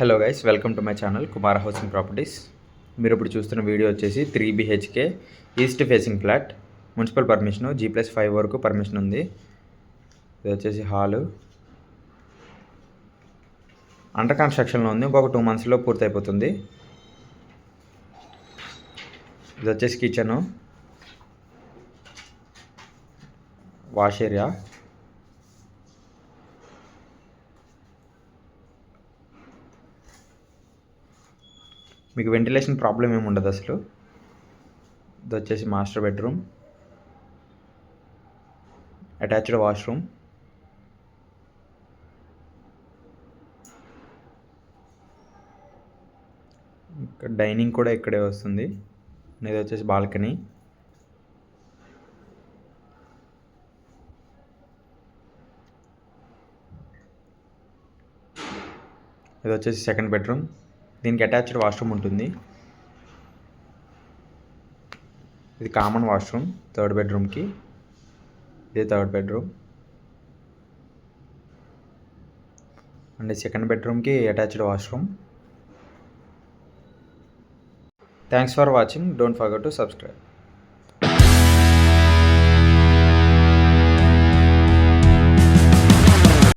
Hello guys, welcome to my channel Kumar housing properties. మీరు ఇప్పుడు చూస్తున్న వీడియో వచ్చేసి 3 BHK east facing flat. Municipal permission G+5 వరకు permission ఉంది. ఇది వచ్చేసి హాలు. అండర్ కన్స్ట్రక్షన్లో ఉంది, ఇంకొక 2 monthsలో పూర్తయిపోతుంది. ఇది వచ్చేసి కిచెను, వాష్ ఏరియా, మీకు వెంటిలేషన్ ప్రాబ్లం ఏమి ఉండదు అసలు. ఇది వచ్చేసి మాస్టర్ బెడ్రూమ్, అటాచ్డ్ వాష్రూమ్, ఇక్కడ డైనింగ్ కూడా ఇక్కడే వస్తుంది. ఇది వచ్చేసి బాల్కనీ. ఇది వచ్చేసి సెకండ్ బెడ్రూమ్, దీనికి అటాచ్డ్ వాష్రూమ్ ఉంటుంది. ఇది కామన్ వాష్రూమ్ థర్డ్ బెడ్రూమ్కి. ఇది థర్డ్ బెడ్రూమ్ అండ్ సెకండ్ బెడ్రూమ్కి attached washroom. Thanks for watching. Don't forget to subscribe.